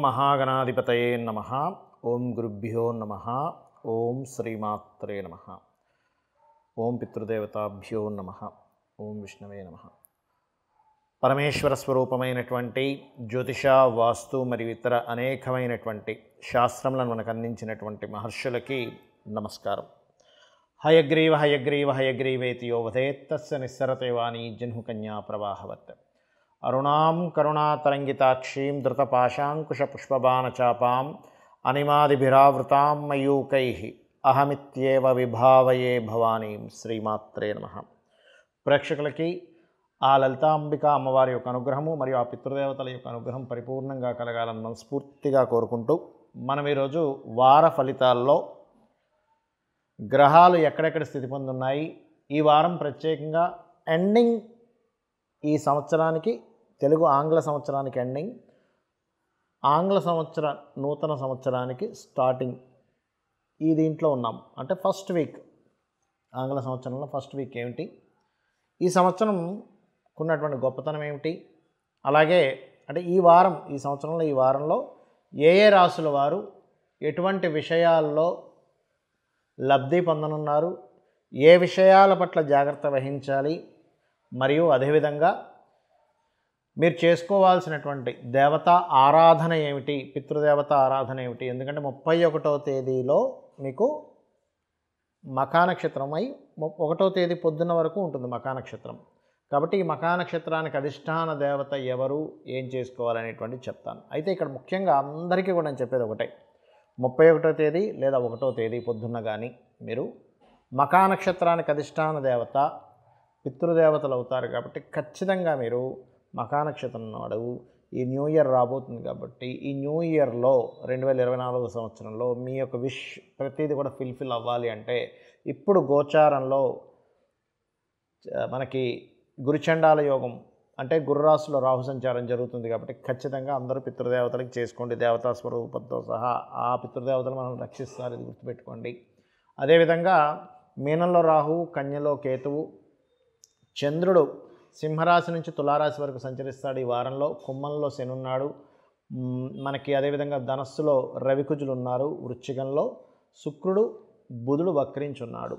మహాగణాధిపతయే నమః. ఓం గురుభ్యో నమః. ఓం శ్రీమాత్రే నమః. ఓం పితృదేవతాభ్యో నమః. ఓం విష్ణవే నమః. పరమేశ్వర స్వరూపమైనటువంటి జ్యోతిష, వాస్తు మరియు ఇతర అనేకమైనటువంటి శాస్త్రములను మనకు అందించినటువంటి మహర్షులకి నమస్కారం. హయగ్రీవ హయగ్రీవ హయగ్రీవేతి యో వదేత్తస్య నిస్సరతే వాణీ జహ్నుకన్యా ప్రవాహవత్. అరుణాం కరుణాతరంగితాక్షీం ధృతపాశాంకుశపుష్పబాణచాపాం అనిమాదిభిరావృతాం మయూకైః అహమిత్యేవ విభావయే భవానీం. శ్రీమాత్రే నమః. ప్రేక్షకులకి ఆ లలితాంబిక అమ్మవారి యొక్క అనుగ్రహము మరియు ఆ పితృదేవతల యొక్క అనుగ్రహం పరిపూర్ణంగా కలగాలని మనస్ఫూర్తిగా కోరుకుంటూ, మనం ఈరోజు వార ఫలితాల్లో గ్రహాలు ఎక్కడెక్కడ స్థితి పొందున్నాయి, ఈ వారం ప్రత్యేకంగా ఎండింగ్, ఈ సంవత్సరానికి తెలుగు ఆంగ్ల సంవత్సరానికి ఎండింగ్, ఆంగ్ల సంవత్సర నూతన సంవత్సరానికి స్టార్టింగ్, ఈ దీంట్లో ఉన్నాం. అంటే ఫస్ట్ వీక్, ఆంగ్ల సంవత్సరంలో ఫస్ట్ వీక్ ఏమిటి, ఈ సంవత్సరం ఉన్నటువంటి గొప్పతనం ఏమిటి, అలాగే అంటే ఈ వారం, ఈ సంవత్సరంలో ఈ వారంలో ఏ ఏ రాసుల వారు ఎటువంటి విషయాల్లో లబ్ధి పొందనున్నారు, ఏ విషయాల పట్ల జాగ్రత్త వహించాలి, మరియు అదేవిధంగా మీరు చేసుకోవాల్సినటువంటి దేవతా ఆరాధన ఏమిటి, పితృదేవత ఆరాధన ఏమిటి. ఎందుకంటే 31వ తేదీలో మీకు మఖా నక్షత్రమై 1వ తేదీ పొద్దున్న వరకు ఉంటుంది మఖా నక్షత్రం. కాబట్టి ఈ మఖా నక్షత్రానికి అధిష్టాన దేవత ఎవరు, ఏం చేసుకోవాలనేటువంటి చెప్తాను. అయితే ఇక్కడ ముఖ్యంగా అందరికీ కూడా నేను చెప్పేది ఒకటే, 31వ తేదీ లేదా 1వ తేదీ పొద్దున్న కానీ మీరు మఖా నక్షత్రానికి అధిష్టాన దేవత పితృదేవతలు అవుతారు. కాబట్టి ఖచ్చితంగా మీరు మఖా నక్షత్రం నాడు, ఈ న్యూ ఇయర్ రాబోతుంది కాబట్టి ఈ న్యూ ఇయర్లో 2024 సంవత్సరంలో మీ యొక్క విష్ ప్రతిదీ కూడా ఫిల్ఫిల్ అవ్వాలి అంటే ఇప్పుడు గోచారంలో మనకి గురుచండాల యోగం అంటే గురురాశిలో రాహు సంచారం జరుగుతుంది. కాబట్టి ఖచ్చితంగా అందరూ పితృదేవతలకు చేసుకోండి, దేవతా స్వరూపంతో సహా. ఆ పితృదేవతలు మనం రక్షిస్తారు, ఇది గుర్తుపెట్టుకోండి. అదేవిధంగా మీనంలో రాహు, కన్యలో కేతువు, చంద్రుడు సింహరాశి నుంచి తులారాశి వరకు సంచరిస్తాడు ఈ వారంలో. కుంభంలో శని ఉన్నాడు మనకి. అదేవిధంగా ధనస్సులో రవికుజులు ఉన్నారు. వృశ్చికంలో శుక్రుడు, బుధుడు వక్రించున్నాడు.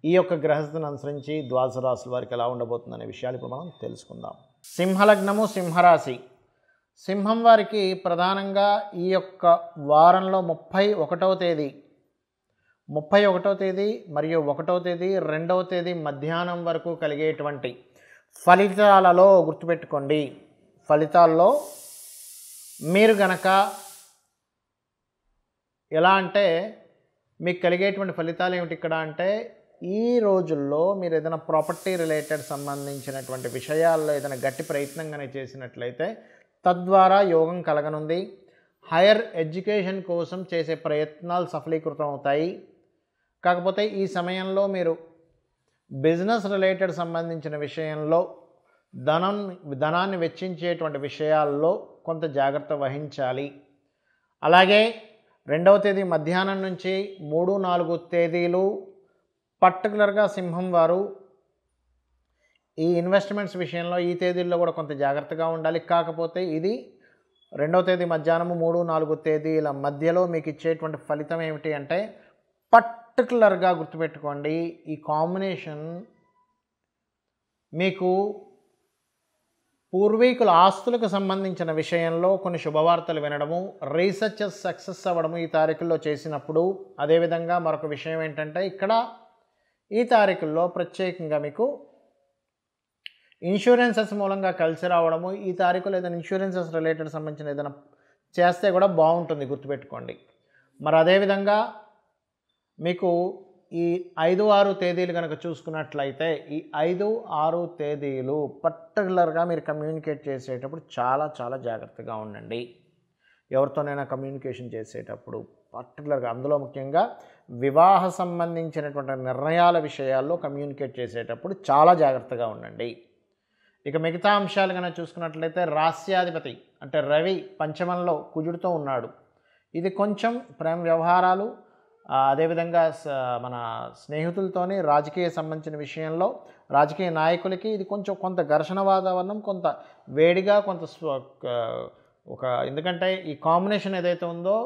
ఈ యొక్క గ్రహస్థితిని అనుసరించి ద్వాదశ రాశుల వారికి ఎలా ఉండబోతుందనే విషయాలు ఇప్పుడు మనం తెలుసుకుందాం. సింహలగ్నము, సింహరాశి. సింహం వారికి ప్రధానంగా ఈ యొక్క వారంలో 31వ తేదీ మరియు 1వ తేదీ 2వ తేదీ మధ్యాహ్నం వరకు కలిగేటువంటి ఫలితాలలో గుర్తుపెట్టుకోండి, ఫలితాల్లో మీరు గనక ఎలా అంటే మీకు కలిగేటువంటి ఫలితాలు ఏమిటి ఇక్కడ అంటే, ఈ రోజుల్లో మీరు ఏదైనా ప్రాపర్టీ రిలేటెడ్ సంబంధించినటువంటి విషయాల్లో ఏదైనా గట్టి ప్రయత్నంగానే చేసినట్లయితే తద్వారా యోగం కలగనుంది. హైయర్ ఎడ్యుకేషన్ కోసం చేసే ప్రయత్నాలు సఫలీకృతం అవుతాయి. కాకపోతే ఈ సమయంలో మీరు బిజినెస్ రిలేటెడ్ సంబంధించిన విషయంలో ధనాన్ని వెచ్చించేటువంటి విషయాల్లో కొంత జాగ్రత్త వహించాలి. అలాగే 2వ తేదీ మధ్యాహ్నం నుంచి 3, 4 తేదీలు పర్టికులర్గా సింహం వారు ఈ ఇన్వెస్ట్మెంట్స్ విషయంలో ఈ తేదీల్లో కూడా కొంత జాగ్రత్తగా ఉండాలి. కాకపోతే ఇది 2వ తేదీ మధ్యాహ్నం 3, 4 తేదీల మధ్యలో మీకు ఇచ్చేటువంటి ఫలితం ఏమిటి అంటే, పర్టికులర్గా గుర్తుపెట్టుకోండి, ఈ కాంబినేషన్ మీకు పూర్వీకుల ఆస్తులకు సంబంధించిన విషయంలో కొన్ని శుభవార్తలు వినడము, రీసెర్చెస్ సక్సెస్ అవ్వడము ఈ తారీఖుల్లో చేసినప్పుడు. అదేవిధంగా మరొక విషయం ఏంటంటే, ఇక్కడ ఈ తారీఖుల్లో ప్రత్యేకంగా మీకు ఇన్సూరెన్సెస్ మూలంగా కలిసి రావడము, ఈ తారీఖులో ఏదైనా ఇన్సూరెన్సెస్ రిలేటెడ్ సంబంధించిన ఏదైనా చేస్తే కూడా బాగుంటుంది, గుర్తుపెట్టుకోండి. మరి అదేవిధంగా మీకు ఈ 5, 6 తేదీలు కనుక చూసుకున్నట్లయితే, ఈ 5, 6 తేదీలు పర్టికులర్గా మీరు కమ్యూనికేట్ చేసేటప్పుడు చాలా చాలా జాగ్రత్తగా ఉండండి. ఎవరితోనైనా కమ్యూనికేషన్ చేసేటప్పుడు పర్టికులర్గా, అందులో ముఖ్యంగా వివాహ సంబంధించినటువంటి నిర్ణయాల విషయాల్లో కమ్యూనికేట్ చేసేటప్పుడు చాలా జాగ్రత్తగా ఉండండి. ఇక మిగతా అంశాలు కనుక చూసుకున్నట్లయితే, రాస్యాధిపతి అంటే రవి పంచమంలో కుజుడితో ఉన్నాడు. ఇది కొంచెం ప్రేమ వ్యవహారాలు, అదేవిధంగా మన స్నేహితులతోని రాజకీయ సంబంధించిన విషయంలో రాజకీయ నాయకులకి ఇది కొంత ఘర్షణ వాతావరణం, కొంత వేడిగా, కొంత ఎందుకంటే ఈ కాంబినేషన్ ఏదైతే ఉందో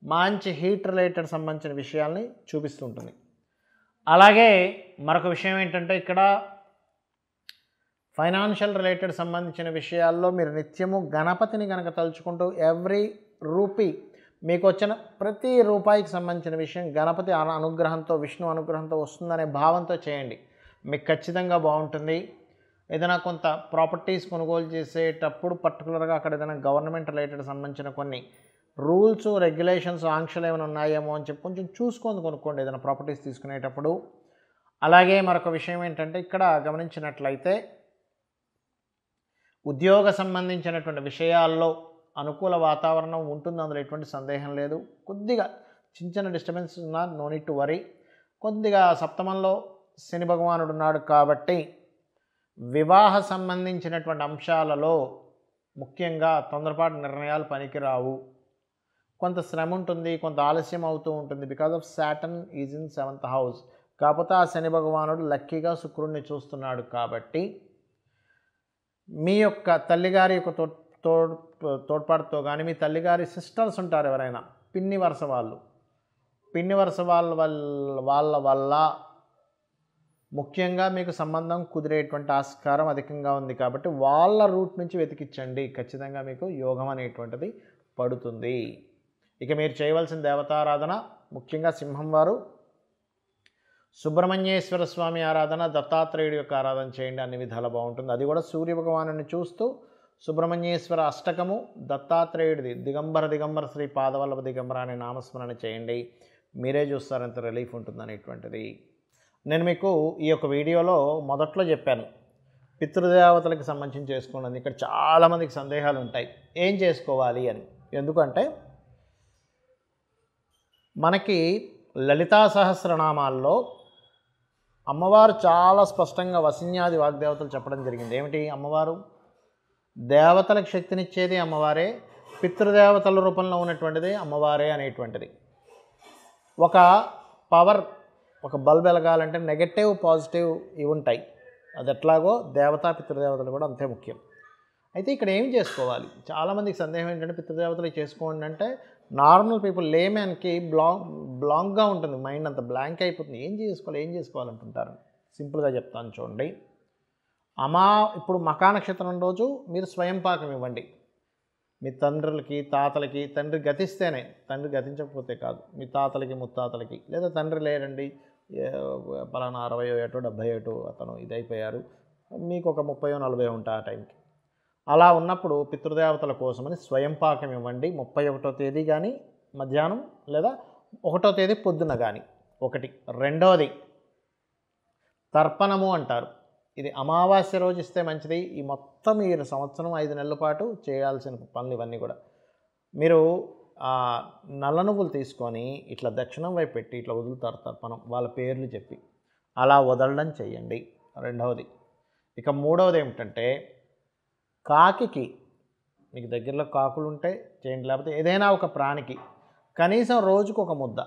మంచి హీట్ రిలేటెడ్ సంబంధించిన విషయాల్ని చూపిస్తుంటుంది. అలాగే మరొక విషయం ఏంటంటే ఇక్కడ ఫైనాన్షియల్ రిలేటెడ్ సంబంధించిన విషయాల్లో మీరు నిత్యము గణపతిని కనుక తలుచుకుంటూ ఎవ్రీ రూపీ మీకు వచ్చిన ప్రతి రూపాయికి సంబంధించిన విషయం గణపతి అనుగ్రహంతో, విష్ణు అనుగ్రహంతో వస్తుందనే భావంతో చేయండి. మీకు ఖచ్చితంగా బాగుంటుంది. ఏదైనా కొంత ప్రాపర్టీస్ కొనుగోలు చేసేటప్పుడు పర్టికులర్గా అక్కడ ఏదైనా గవర్నమెంట్ రిలేటెడ్ సంబంధించిన కొన్ని రూల్స్, రెగ్యులేషన్స్, ఆంక్షలు ఏమైనా ఉన్నాయేమో అని చెప్పి కొంచెం చూసుకొని కొనుక్కోండి ఏదైనా ప్రాపర్టీస్ తీసుకునేటప్పుడు. అలాగే మరొక విషయం ఏంటంటే ఇక్కడ గమనించినట్లయితే ఉద్యోగ సంబంధించినటువంటి విషయాల్లో అనుకూల వాతావరణం ఉంటుంది, అందులో ఎటువంటి సందేహం లేదు. కొద్దిగా చిన్న డిస్టర్బెన్స్ ఉన్నా, నో నీడ్ టు వరీ. కొద్దిగా సప్తమంలో శని భగవానుడు ఉన్నాడు కాబట్టి వివాహ సంబంధించినటువంటి అంశాలలో ముఖ్యంగా తొందరపాటు నిర్ణయాలు పనికిరావు. కొంత శ్రమ ఉంటుంది, కొంత ఆలస్యం అవుతూ ఉంటుంది. Because of Saturn is in 7th house. కాకపోతే ఆ శని భగవానుడు లక్కీగా శుక్రుడిని చూస్తున్నాడు కాబట్టి మీ యొక్క తల్లిగారి యొక్క తోడ్పాటుతో కానీ, మీ తల్లిగారి సిస్టర్స్ ఉంటారు ఎవరైనా, పిన్ని వరుస వాళ్ళ వల్ల ముఖ్యంగా మీకు సంబంధం కుదిరేటువంటి ఆస్కారం అధికంగా ఉంది. కాబట్టి వాళ్ళ రూట్ నుంచి వెతికించండి, ఖచ్చితంగా మీకు యోగం అనేటువంటిది పడుతుంది. ఇక మీరు చేయవలసిన దేవతారాధన ముఖ్యంగా సింహం వారు సుబ్రహ్మణ్యేశ్వర స్వామి ఆరాధన, దత్తాత్రేయుడి యొక్క ఆరాధన చేయండి, అన్ని విధాలా బాగుంటుంది. అది కూడా సూర్య భగవాను చూస్తూ సుబ్రహ్మణ్యేశ్వర అష్టకము, దత్తాత్రేయుడిది దిగంబర శ్రీ పాదవల్లభ దిగంబర అనే నామస్మరణ చేయండి. మీరే చూస్తారు ఎంత రిలీఫ్ ఉంటుంది అనేటువంటిది. నేను మీకు ఈ యొక్క వీడియోలో మొదట్లో చెప్పాను పితృదేవతలకు సంబంధించి చేసుకోండి. ఇక్కడ చాలామందికి సందేహాలు ఉంటాయి ఏం చేసుకోవాలి అని. ఎందుకంటే మనకి లలితా సహస్రనామాల్లో అమ్మవారు చాలా స్పష్టంగా వసిన్యాది వాగ్దేవతలు చెప్పడం జరిగింది. ఏమిటి? అమ్మవారు దేవతలకు శక్తినిచ్చేది అమ్మవారే, పితృదేవతల రూపంలో ఉన్నటువంటిది అమ్మవారే అనేటువంటిది. ఒక పవర్, ఒక బల్బ్ వెలగాలంటే నెగటివ్, పాజిటివ్ ఇవి ఉంటాయి. అది ఎట్లాగో దేవతా పితృదేవతలు కూడా అంతే ముఖ్యం. అయితే ఇక్కడ ఏం చేసుకోవాలి? చాలామందికి సందేహం ఏంటంటే పితృదేవతలు చేసుకోండి అంటే నార్మల్ పీపుల్, లేమ్యాన్కి బ్లాంక్గా ఉంటుంది, మైండ్ అంతా బ్లాంక్ అయిపోతుంది. ఏం చేసుకోవాలంటుంటారు. సింపుల్గా చెప్తాను చూడండి. ఇప్పుడు మకా నక్షత్రం రోజు మీరు స్వయం పాకం ఇవ్వండి మీ తండ్రులకి, తాతలకి. తండ్రి గతిస్తేనే, తండ్రి గతించకపోతే కాదు. మీ తాతలకి, ముత్తాతలకి, లేదా తండ్రి లేరండి, పలానా 60 ఏటో 70 ఏటో అతను ఇదైపోయారు, మీకు ఒక 30 40 ఉంటాయి ఆ టైంకి. అలా ఉన్నప్పుడు పితృదేవతల కోసమని స్వయం పాకం ఇవ్వండి. 31వ తేదీ కానీ మధ్యాహ్నం, లేదా 1వ తేదీ పొద్దున కానీ. ఒకటి. రెండవది తర్పణము అంటారు. ఇది అమావాస్య రోజు ఇస్తే మంచిది. ఈ మొత్తం ఈ సంవత్సరం 5 నెలల పాటు చేయాల్సిన పనులు ఇవన్నీ కూడా మీరు నల్ల నువ్వులు తీసుకొని ఇట్లా దక్షిణం వైపు పెట్టి ఇట్లా వదులుతారు తర్పణం, వాళ్ళ పేర్లు చెప్పి అలా వదలడం చేయండి. రెండవది. ఇక మూడవది ఏమిటంటే కాకికి, మీకు దగ్గరలో కాకులు ఉంటే చేయండి, లేకపోతే ఏదైనా ఒక ప్రాణికి కనీసం రోజుకు ఒక ముద్ద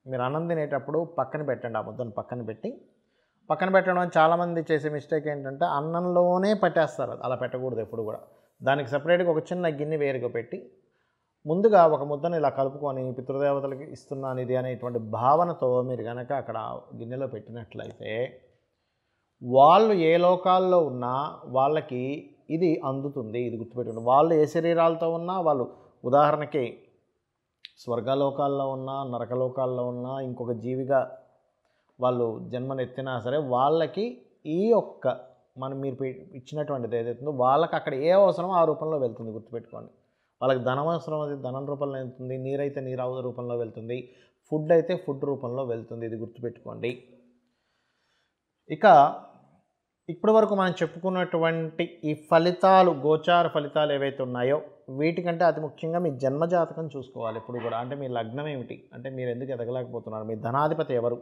మీరు అన్నం తినేటప్పుడు పక్కన పెట్టండి. ఆ ముద్దను పక్కన పెట్టడం చాలామంది చేసే మిస్టేక్ ఏంటంటే అన్నంలోనే పట్టేస్తారు. అలా పెట్టకూడదు ఎప్పుడు కూడా. దానికి సపరేట్గా ఒక చిన్న గిన్నె వేరుగా పెట్టి ముందుగా ఒక ముద్దను ఇలా కలుపుకొని పితృదేవతలకి ఇస్తున్నాను ఇది అనేటువంటి భావనతో మీరు కనుక అక్కడ గిన్నెలో పెట్టినట్లయితే వాళ్ళు ఏ లోకాల్లో ఉన్నా వాళ్ళకి ఇది అందుతుంది. ఇది గుర్తుపెట్టుకోండి. వాళ్ళు ఏ శరీరాలతో ఉన్నా, వాళ్ళు ఉదాహరణకి స్వర్గలోకాల్లో ఉన్నా, నరకలోకాల్లో ఉన్నా, ఇంకొక జీవిగా వాళ్ళు జన్మనెత్తినా సరే వాళ్ళకి ఈ యొక్క మీరు ఇచ్చినటువంటిది ఏదైతుందో వాళ్ళకి అక్కడ ఏ అవసరమో ఆ రూపంలో వెళ్తుంది. గుర్తుపెట్టుకోండి. వాళ్ళకి ధనం అవసరం, అది ధనం రూపంలో వెళ్తుంది. నీరైతే నీరు రూపంలో వెళ్తుంది. ఫుడ్ అయితే ఫుడ్ రూపంలో వెళ్తుంది. ఇది గుర్తుపెట్టుకోండి. ఇక ఇప్పటి వరకు మనం చెప్పుకున్నటువంటి ఈ ఫలితాలు, గోచార ఫలితాలు ఏవైతే ఉన్నాయో వీటికంటే అతి ముఖ్యంగా మీ జన్మజాతకం చూసుకోవాలి ఎప్పుడు కూడా. అంటే మీ లగ్నం ఏమిటి, అంటే మీరు ఎందుకు ఎదగలేకపోతున్నారు, మీ ధనాధిపతి ఎవరు,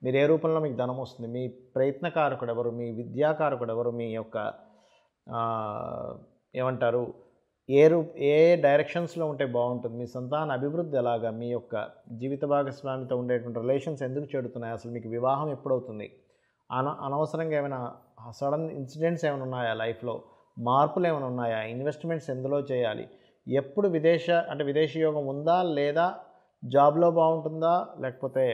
మీరు ఏ రూపంలో మీకు ధనం వస్తుంది, మీ ప్రయత్నకారకుడు ఎవరు, మీ విద్యాకారకుడు ఎవరు, మీ యొక్క ఏమంటారు ఏ డైరెక్షన్స్లో ఉంటే బాగుంటుంది, మీ సంతాన అభివృద్ధి ఎలాగా, మీ యొక్క జీవిత భాగస్వామితో ఉండేటువంటి రిలేషన్స్ ఎందుకు చెడుతున్నాయి, అసలు మీకు వివాహం ఎప్పుడవుతుంది, అనవసరంగా ఏమైనా సడన్ ఇన్సిడెంట్స్ ఏమైనా ఉన్నాయా, లైఫ్లో మార్పులు ఏమైనా ఉన్నాయా, ఇన్వెస్ట్మెంట్స్ ఎందులో చేయాలి, ఎప్పుడు విదేశీ యోగం ఉందా లేదా, జాబ్లో బాగుంటుందా లేకపోతే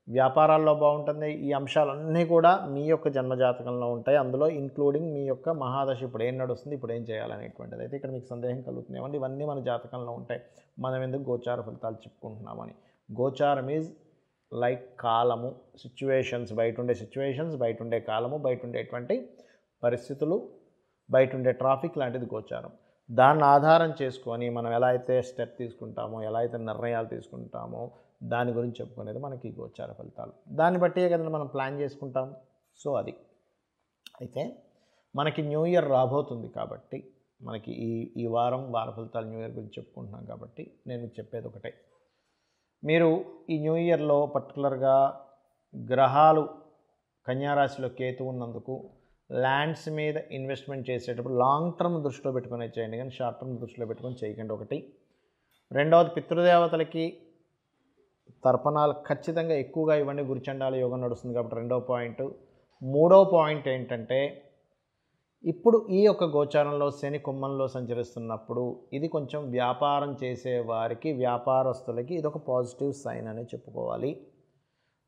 వ్యాపారాల్లో బాగుంటుంది, ఈ అంశాలన్నీ కూడా మీ యొక్క జన్మజాతకంలో ఉంటాయి. అందులో ఇంక్లూడింగ్ మీ యొక్క మహాదశ ఇప్పుడు ఏం నడుస్తుంది, ఇప్పుడు ఏం చేయాలనేటువంటిది. అయితే ఇక్కడ మీకు సందేహం కలుగుతుంది, ఏమంటే ఇవన్నీ మన జాతకంలో ఉంటాయి, మనం ఎందుకు గోచార ఫలితాలు చెప్పుకుంటున్నామని. గోచారం ఈజ్ లైక్ కాలము, సిచ్యువేషన్స్, బయట ఉండే కాలము, బయట ఉండేటువంటి పరిస్థితులు, బయట ఉండే ట్రాఫిక్ లాంటిది గోచారం. దాన్ని ఆధారం చేసుకొని మనం ఎలా అయితే స్టెప్ తీసుకుంటామో, ఎలా అయితే నిర్ణయాలు తీసుకుంటామో దాని గురించి చెప్పుకునేది మనకి గోచార ఫలితాలు. దాన్ని బట్టే కదా మనం ప్లాన్ చేసుకుంటాం. సో అది అయితే మనకి న్యూ ఇయర్ రాబోతుంది కాబట్టి, మనకి ఈ వారం వార ఫలితాలు న్యూ ఇయర్ గురించి చెప్పుకుంటున్నాం కాబట్టి నేను మీకు చెప్పేది ఒకటే. మీరు ఈ న్యూ ఇయర్లో పర్టికులర్గా గ్రహాలు కన్యారాశిలో కేతు ఉన్నందుకు ల్యాండ్స్ మీద ఇన్వెస్ట్మెంట్ చేసేటప్పుడు లాంగ్ టర్మ్ దృష్టిలో పెట్టుకునే చేయండి, కానీ షార్ట్ టర్మ్ దృష్టిలో పెట్టుకొని చేయకండి. ఒకటి. రెండవది, పితృదేవతలకి తర్పణాలు ఖచ్చితంగా ఎక్కువగా ఇవ్వండి. గురుచండాల యోగం నడుస్తుంది కాబట్టి రెండవ పాయింట్. మూడవ పాయింట్ ఏంటంటే, ఇప్పుడు ఈ యొక్క గోచారంలో శని కుంభంలో సంచరిస్తున్నప్పుడు ఇది కొంచెం వ్యాపారం చేసే వారికి, వ్యాపారస్తులకి ఇది ఒక పాజిటివ్ సైన్ అని చెప్పుకోవాలి.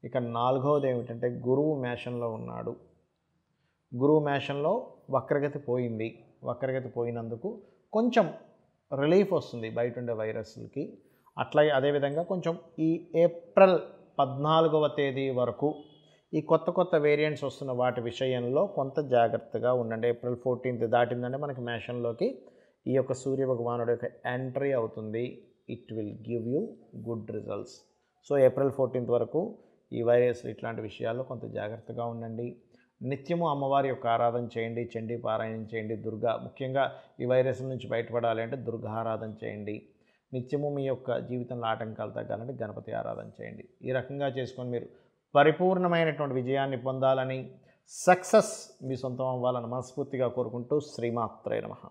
ఇక నాలుగవది ఏమిటంటే, గురువు మేషంలో ఉన్నాడు. గురువు మేషంలో వక్రగతి పోయింది. వక్రగతి పోయినందుకు కొంచెం రిలీఫ్ వస్తుంది బయట ఉండే వైరస్లకి. అట్లాగే అదేవిధంగా కొంచెం ఈ ఏప్రిల్ 14వ తేదీ వరకు ఈ కొత్త వేరియంట్స్ వస్తున్న వాటి విషయంలో కొంత జాగ్రత్తగా ఉండండి. ఏప్రిల్ 14th దాటిందంటే మనకి మేషంలోకి ఈ యొక్క సూర్య భగవానుడి యొక్క ఎంట్రీ అవుతుంది. It will give you good results. So April 14th వరకు ఈ వైరస్ ఇట్లాంటి విషయాల్లో కొంత జాగ్రత్తగా ఉండండి. నిత్యము అమ్మవారి యొక్క ఆరాధన చేయండి, చండీ పారాయణం చేయండి, ముఖ్యంగా ఈ వైరస్ నుంచి బయటపడాలి అంటే దుర్గా ఆరాధన చేయండి. నిత్యము మీ యొక్క జీవితంలో ఆటంకాలు తగ్గాలంటే గణపతి ఆరాధన చేయండి. ఈ రకంగా చేసుకొని మీరు పరిపూర్ణమైనటువంటి విజయాన్ని పొందాలని, సక్సెస్ మీ సొంతం అవ్వాలని మనస్ఫూర్తిగా కోరుకుంటూ శ్రీమాత్రే నమః.